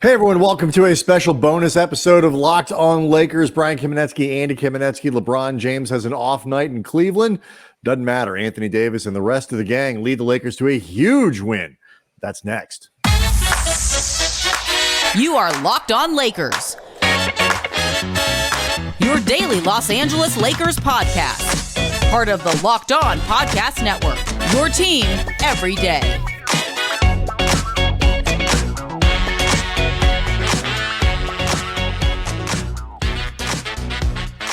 Hey everyone, welcome to a special bonus episode of Locked On Lakers. Brian Kamenetsky, Andy Kamenetsky. LeBron James has an off night in Cleveland. Doesn't matter. Anthony Davis and the rest of the gang lead the Lakers to a huge win. That's next. You are Locked On Lakers, your daily Los Angeles Lakers podcast. Part of the Locked On Podcast Network, your team every day.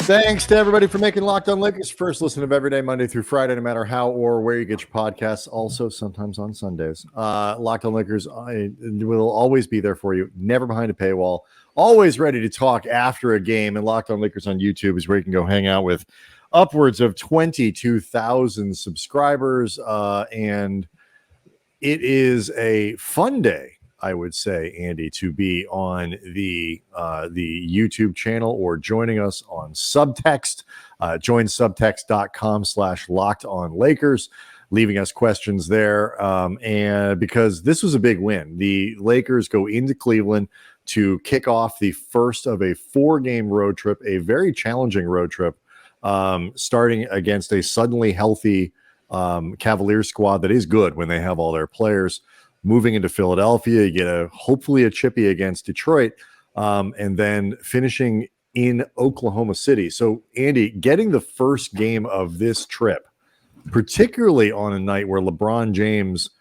Thanks to everybody for making Locked On Lakers first listen of every day, Monday through Friday, no matter how or where you get your podcasts. Also, sometimes on Sundays. Locked On Lakers will always be there for you, never behind a paywall, always ready to talk after a game. And Locked On Lakers on YouTube is where you can go hang out with upwards of 22,000 subscribers. And it is a fun day, I would say, Andy, to be on the YouTube channel or joining us on Subtext. Join subtext.com/LockedOnLakers, leaving us questions there. And because this was a big win, the Lakers go into Cleveland to kick off the first of a 4-game road trip, a very challenging road trip, starting against a suddenly healthy Cavaliers squad that is good when they have all their players. Moving into Philadelphia, you get hopefully a chippy against Detroit, and then finishing in Oklahoma City. So, Andy, getting the first game of this trip, particularly on a night where LeBron James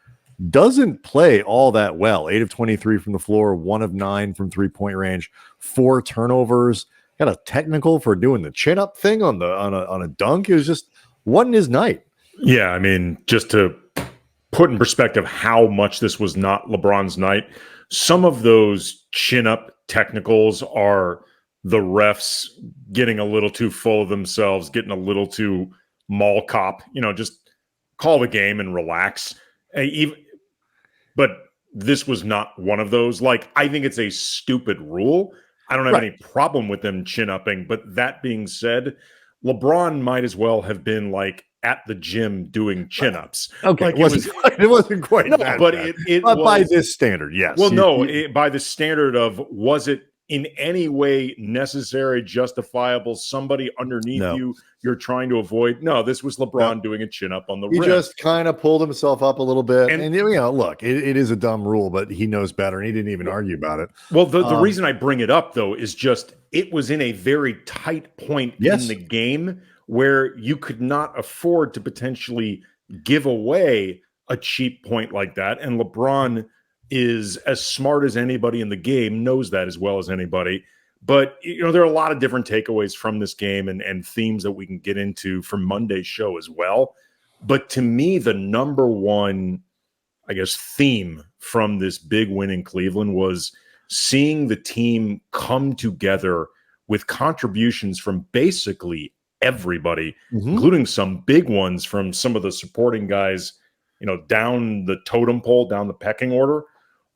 doesn't play all that well, 8 of 23 from the floor, 1 of 9 from three-point range, 4 turnovers, got a technical for doing the chin-up thing on a dunk. It was just wasn't his night. Yeah, I mean, just to put in perspective how much this was not LeBron's night, some of those chin-up technicals are the refs getting a little too full of themselves, getting a little too mall cop, just call the game and relax. But this was not one of those. Like, I think it's a stupid rule. I don't have any problem with them chin-upping, but that being said, LeBron might as well have been like at the gym doing chin-ups. Okay, like it wasn't quite no, that but bad. it But was, by this standard, yes. Well, by the standard of, was it in any way necessary, justifiable, somebody underneath you're trying to avoid? No, this was LeBron doing a chin-up on the rim. He just kind of pulled himself up a little bit. And look, it is a dumb rule, but he knows better, and he didn't even argue about it. Well, the reason I bring it up, though, is just it was in a very tight point in the game where you could not afford to potentially give away a cheap point like that. And LeBron is as smart as anybody in the game, knows that as well as anybody. But, there are a lot of different takeaways from this game and themes that we can get into from Monday's show as well. But to me, the number one, I guess, theme from this big win in Cleveland was seeing the team come together with contributions from basically everybody, including some big ones from some of the supporting guys, down the totem pole, down the pecking order,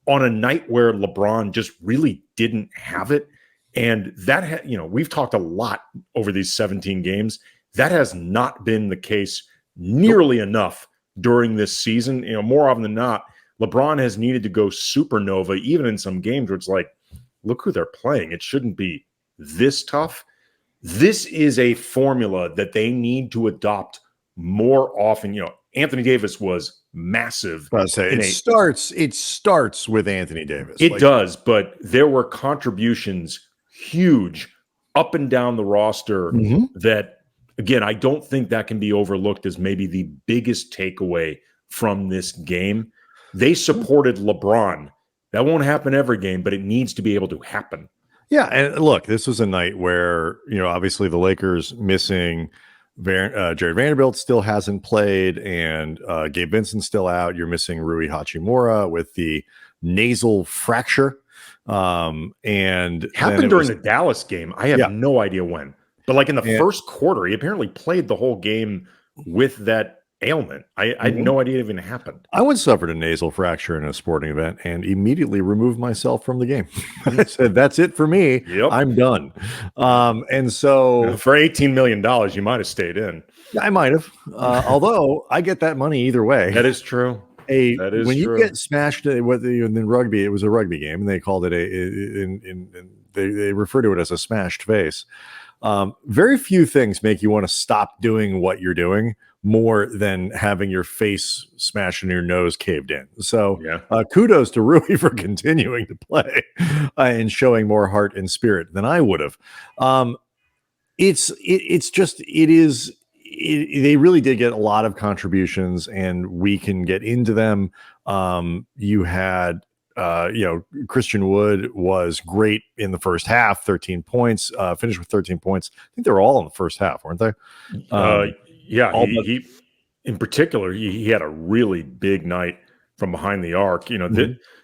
on a night where LeBron just really didn't have it. And that, we've talked a lot over these 17 games. That has not been the case nearly enough during this season. More often than not, LeBron has needed to go supernova, even in some games where it's like, look who they're playing. It shouldn't be this tough. This is a formula that they need to adopt more often. Anthony Davis was massive. It starts with Anthony Davis. It does, but there were contributions huge up and down the roster that, again, I don't think that can be overlooked as maybe the biggest takeaway from this game. They supported LeBron. That won't happen every game, but it needs to be able to happen. Yeah, and look, this was a night where, obviously the Lakers missing Jared Vanderbilt still hasn't played, and Gabe Vincent still out. You're missing Rui Hachimura with the nasal fracture. And happened during the Dallas game. I have no idea when. But like in the first quarter, he apparently played the whole game with that ailment. I had no idea it even happened. I once suffered a nasal fracture in a sporting event and immediately removed myself from the game. I said, that's it for me. Yep. I'm done. And so for $18 million, you might have stayed in. I might have. Although I get that money either way. That is true. That is when you true. get smashed in rugby, it was a rugby game, and they called it they refer to it as a smashed face. Very few things make you want to stop doing what you're doing more than having your face smashed and your nose caved in. So kudos to Rui for continuing to play and showing more heart and spirit than I would have. They really did get a lot of contributions, and we can get into them. You had Christian Wood was great in the first half, 13 points, finished with 13 points. I think they were all in the first half, weren't they? He in particular, he had a really big night from behind the arc.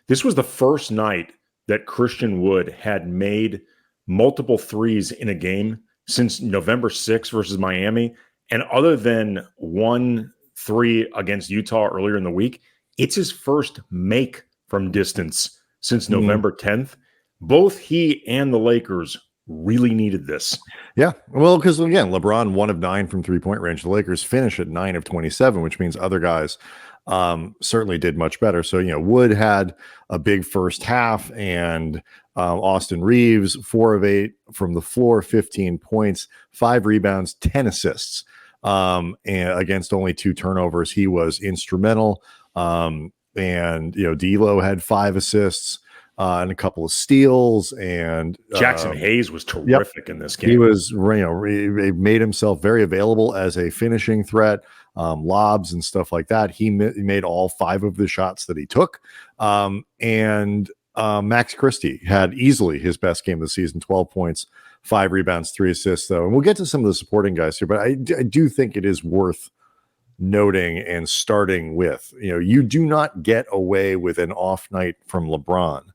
This was the first night that Christian Wood had made multiple threes in a game since November 6th versus Miami. And other than 1-3 against Utah earlier in the week, it's his first make from distance since November 10th. Both he and the Lakers really needed this. Yeah. Well, because again, LeBron 1 of 9 from 3-point range. The Lakers finish at 9 of 27, which means other guys certainly did much better. So, Wood had a big first half, and Austin Reaves 4 of 8 from the floor, 15 points, 5 rebounds, 10 assists. And against only 2 turnovers, he was instrumental. And D'Lo had 5 assists and a couple of steals. And Jackson Hayes was terrific in this game. He was, he made himself very available as a finishing threat, lobs and stuff like that. He made all 5 of the shots that he took. And Max Christie had easily his best game of the season, 12 points, 5 rebounds, 3 assists, though. And we'll get to some of the supporting guys here, but I do think it is worth noting and starting with, you do not get away with an off night from LeBron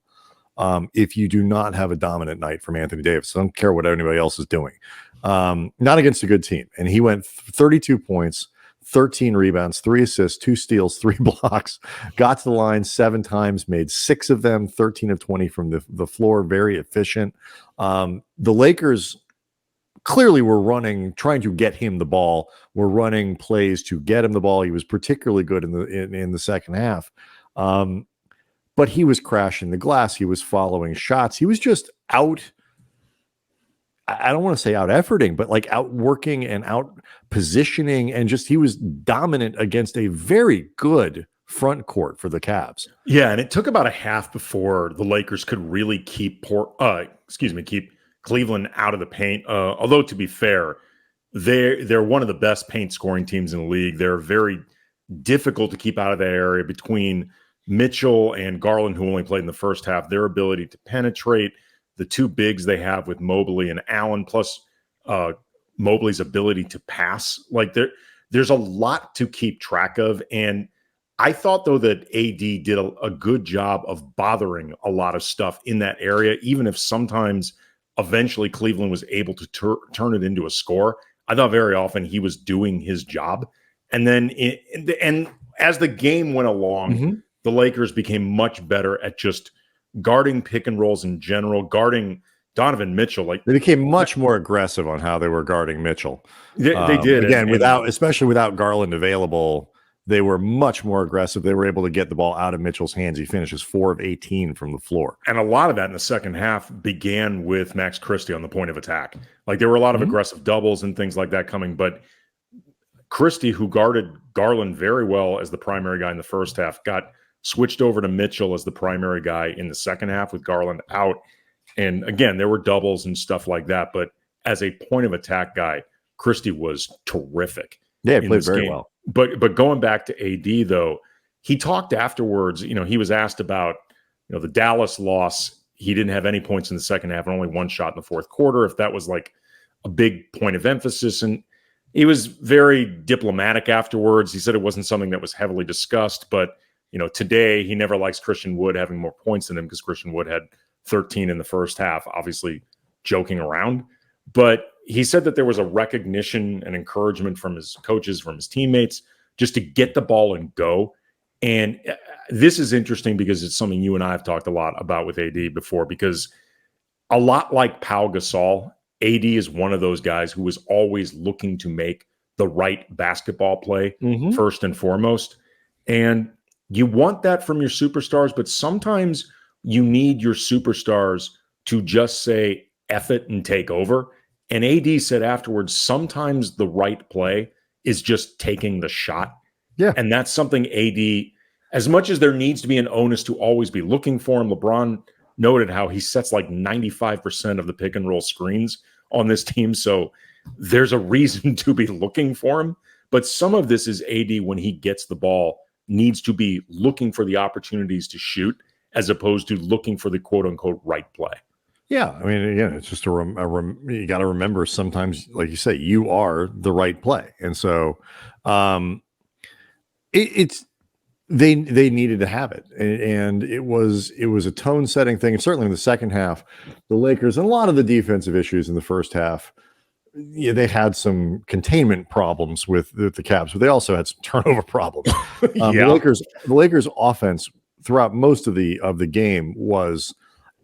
if you do not have a dominant night from Anthony Davis. I don't care what anybody else is doing. Not against a good team. And he went 32 points, 13 rebounds, 3 assists, 2 steals, 3 blocks, got to the line 7 times, made 6 of them, 13 of 20 from the floor, very efficient. The Lakers clearly were trying to get him the ball, were running plays to get him the ball. He was particularly good in the second half. But he was crashing the glass. He was following shots. He was just out. I don't want to say out efforting, but like out working and out positioning, and just he was dominant against a very good front court for the Cavs. Yeah, and it took about a half before the Lakers could really keep Cleveland out of the paint. Although to be fair, they're one of the best paint scoring teams in the league. They're very difficult to keep out of that area between Mitchell and Garland, who only played in the first half. Their ability to penetrate, the 2 bigs they have with Mobley and Allen, plus Mobley's ability to pass. Like there's a lot to keep track of. And I thought, though, that AD did a good job of bothering a lot of stuff in that area, even if sometimes eventually Cleveland was able to turn it into a score. I thought very often he was doing his job. And then and as the game went along, the Lakers became much better at just guarding pick and rolls in general, guarding Donovan Mitchell. Like they became much more aggressive on how they were guarding Mitchell. They did. Again, especially without Garland available, they were much more aggressive. They were able to get the ball out of Mitchell's hands. He finishes 4 of 18 from the floor. And a lot of that in the second half began with Max Christie on the point of attack. Like there were a lot of aggressive doubles and things like that coming, but Christie, who guarded Garland very well as the primary guy in the first half, got switched over to Mitchell as the primary guy in the second half with Garland out. And again, there were doubles and stuff like that. But as a point of attack guy, Christie was terrific. Yeah, he played very well. But going back to AD, though, he talked afterwards. He was asked about the Dallas loss. He didn't have any points in the second half and only 1 shot in the fourth quarter, if that was like a big point of emphasis. And he was very diplomatic afterwards. He said it wasn't something that was heavily discussed, but today he never likes Christian Wood having more points than him because Christian Wood had 13 in the first half, obviously joking around. But he said that there was a recognition and encouragement from his coaches, from his teammates, just to get the ball and go. And this is interesting because it's something you and I have talked a lot about with AD before, because a lot like Pau Gasol, AD is one of those guys who is always looking to make the right basketball play first and foremost. And you want that from your superstars, but sometimes you need your superstars to just say F it and take over. And AD said afterwards, sometimes the right play is just taking the shot. Yeah. And that's something AD, as much as there needs to be an onus to always be looking for him, LeBron noted how he sets like 95% of the pick and roll screens on this team. So there's a reason to be looking for him. But some of this is AD, when he gets the ball, needs to be looking for the opportunities to shoot as opposed to looking for the quote unquote right play. Yeah, I mean, again, it's just you got to remember sometimes, like you say, you are the right play, and so they needed to have it, and it was a tone setting thing, and certainly in the second half, the Lakers and a lot of the defensive issues in the first half, yeah, they had some containment problems with the Cavs, but they also had some turnover problems. The Lakers offense throughout most of the game was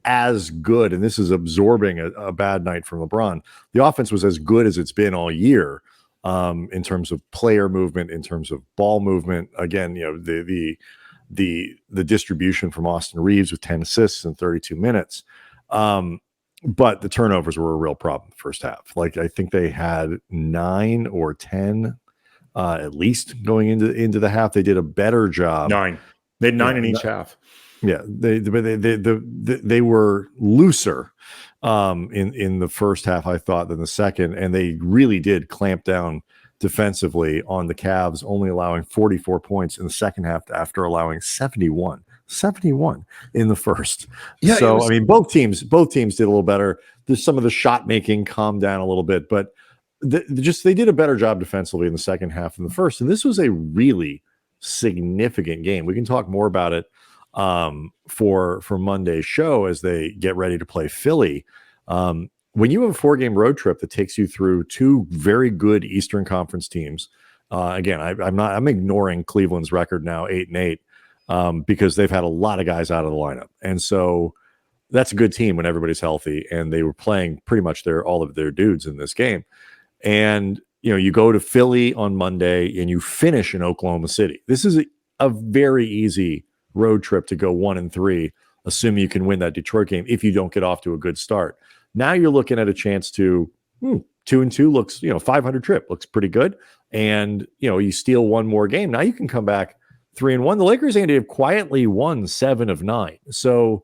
as good, and this is absorbing a bad night from LeBron. The offense was as good as it's been all year in terms of player movement, in terms of ball movement. Again, the distribution from Austin Reaves with 10 assists in 32 minutes. But the turnovers were a real problem first half. Like, I think they had 9 or 10 at least going into the half. They did a better job. 9. They had 9 in each half. Yeah, they were looser in the first half, I thought, than the second, and they really did clamp down defensively on the Cavs, only allowing 44 points in the second half after allowing 71 in the first. Yeah, so I mean, both teams did a little better. There's some of the shot making calmed down a little bit, but they did a better job defensively in the second half than the first. And this was a really significant game. We can talk more about it for Monday's show as they get ready to play Philly. When you have a 4-game road trip that takes you through 2 very good Eastern Conference teams, again, I'm ignoring Cleveland's record now, 8-8, because they've had a lot of guys out of the lineup, and so that's a good team when everybody's healthy. And they were playing pretty much all of their dudes in this game. And you go to Philly on Monday and you finish in Oklahoma City. This is a very easy road trip to go 1-3, assuming you can win that Detroit game if you don't get off to a good start. Now you're looking at a chance to 2-2 looks, 500 trip looks pretty good. And, you steal one more game. Now you can come back 3-1. The Lakers, Andy, have quietly won 7 of 9. So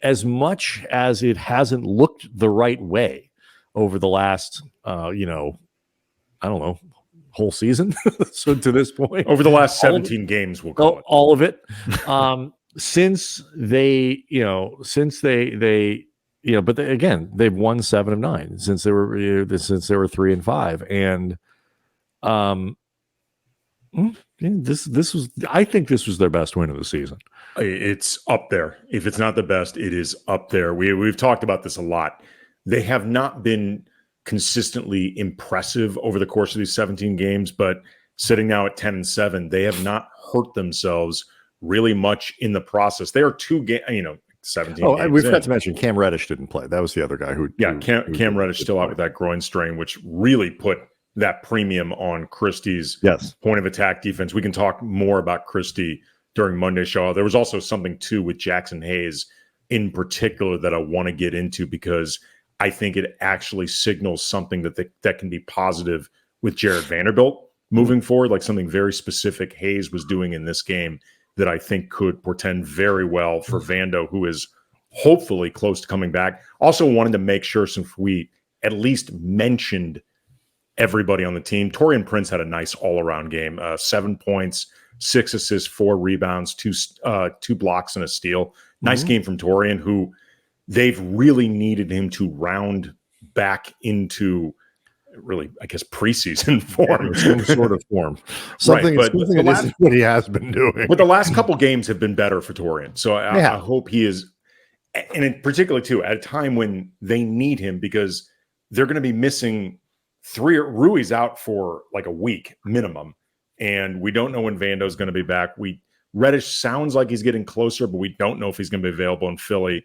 as much as it hasn't looked the right way over the last, I don't know, whole season. So to this point, over the last 17 games, we'll call it all of it. Since they, again, they've won 7 of 9 since they were 3-5, and I think this was their best win of the season. It's up there. If it's not the best, it is up there. We've talked about this a lot. They have not been consistently impressive over the course of these 17 games, but sitting now at 10-7, they have not hurt themselves really much in the process. They are 2 games, 17 games. We forgot to mention Cam Reddish didn't play. That was the other guy who. Cam Reddish still out with that groin strain, which really put that premium on Christie's point of attack defense. We can talk more about Christie during Monday's show. There was also something too with Jackson Hayes in particular that I want to get into, because I think it actually signals something that can be positive with Jared Vanderbilt moving forward, like something very specific Hayes was doing in this game that I think could portend very well for Vando, who is hopefully close to coming back. Also wanted to make sure, since we at least mentioned everybody on the team, Taurean Prince had a nice all-around game, 7 points, 6 assists, 4 rebounds, 2 blocks and a steal. Nice game from Taurean, who they've really needed him to round back into really, I guess, preseason form, some sort of form, something that what he has been doing. But the last couple games have been better for Taurean, so I hope he is, and in particular too, at a time when they need him, because they're going to be missing 3. Rui's out for like a week minimum, and we don't know when Vando's going to be back. Reddish sounds like he's getting closer, but we don't know if he's going to be available in Philly.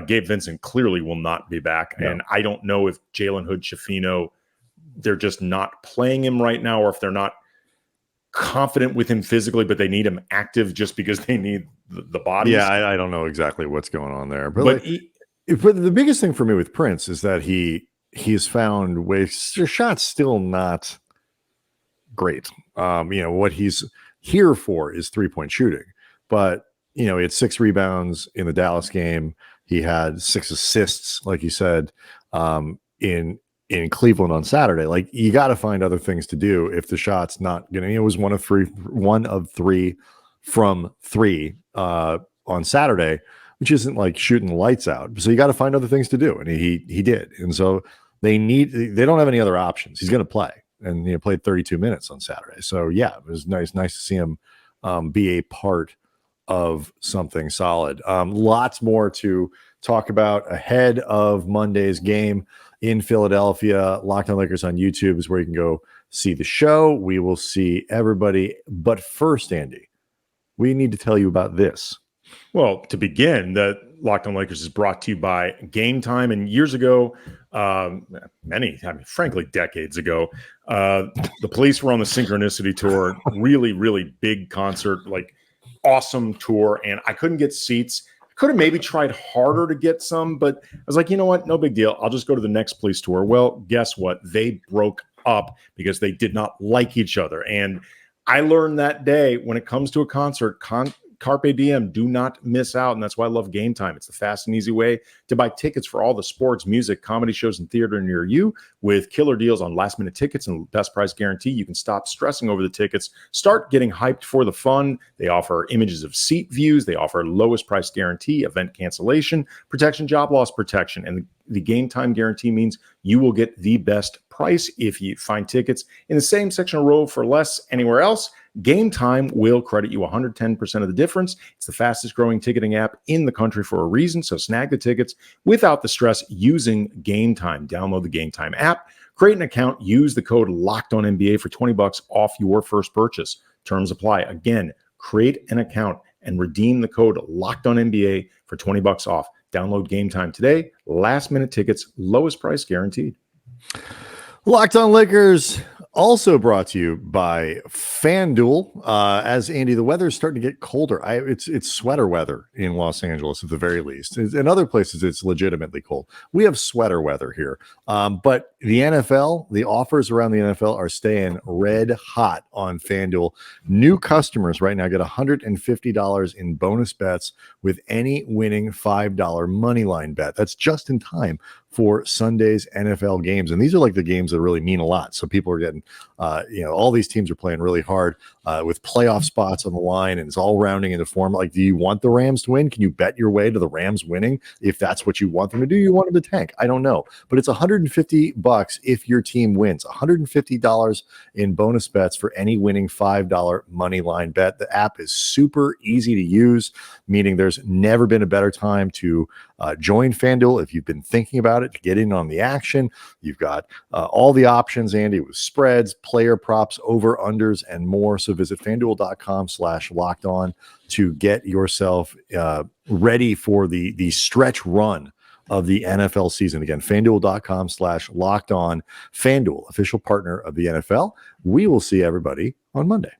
Gabe Vincent clearly will not be back. No. And I don't know if Jalen Hood-Schifino, they're just not playing him right now, or if they're not confident with him physically, but they need him active just because they need the bodies. Yeah, I don't know exactly what's going on there, but the biggest thing for me with Prince is that he's found ways. Their shot's still not great. What he's here for is 3-point shooting, but he had 6 rebounds in the Dallas game. He had 6 assists, like you said, in Cleveland on Saturday. Like, you got to find other things to do if the shot's not going to. It was one of three from 3 on Saturday, which isn't like shooting the lights out. So you got to find other things to do, and he did. And so they don't have any other options. He's going to play, and played 32 minutes on Saturday. So yeah, it was nice to see him be a part of something solid. Lots more to talk about ahead of Monday's game in Philadelphia. Locked On Lakers on YouTube is where you can go see the show. We will see everybody. But first, Andy, we need to tell you about this. Well, to begin, that Locked On Lakers is brought to you by Game Time. And years ago, frankly, decades ago, the Police were on the Synchronicity tour. Really, really big concert, like awesome tour. And I couldn't get seats. I could have maybe tried harder to get some, but I was like, you know what? No big deal. I'll just go to the next Police tour. Well, guess what? They broke up because they did not like each other. And I learned that day, when it comes to a concert, Carpe diem, do not miss out. And that's why I love Game Time. It's the fast and easy way to buy tickets for all the sports, music, comedy shows, and theater near you, with killer deals on last minute tickets and best price guarantee. You can stop stressing over the tickets, start getting hyped for the fun. They offer images of seat views. They offer lowest price guarantee, event cancellation protection, job loss protection. And the Game Time guarantee means you will get the best price if you find tickets in the same section or row for less anywhere else. Game Time will credit you 110% of the difference. It's the fastest growing ticketing app in the country for a reason. So snag the tickets without the stress using Game Time. Download the Game Time app, create an account, use the code LOCKEDONNBA for $20 off your first purchase. Terms apply. Again, create an account and redeem the code LOCKEDONNBA for $20 off. Download Game Time today. Last minute tickets, lowest price guaranteed. Locked On Lakers, also brought to you by FanDuel. As Andy, the weather is starting to get colder. It's sweater weather in Los Angeles at the very least. In other places, it's legitimately cold. We have sweater weather here. But the NFL, the offers around the NFL are staying red hot on FanDuel. New customers right now get $150 in bonus bets with any winning $5 money line bet. That's just in time for Sunday's NFL games. And these are like the games that really mean a lot. So people are getting, all these teams are playing really hard with playoff spots on the line, and it's all rounding into form. Like, do you want the Rams to win? Can you bet your way to the Rams winning if that's what you want them to do? You want them to tank? I don't know. But it's $150 if your team wins. $150 in bonus bets for any winning $5 money line bet. The app is super easy to use, meaning there's never been a better time to join FanDuel if you've been thinking about it, to get in on the action. You've got all the options, Andy, with spreads, player props, over unders, and more. So visit FanDuel.com/lockedon to get yourself ready for the stretch run of the NFL season. Again, FanDuel.com/lockedon. FanDuel, official partner of the NFL. We will see everybody on Monday.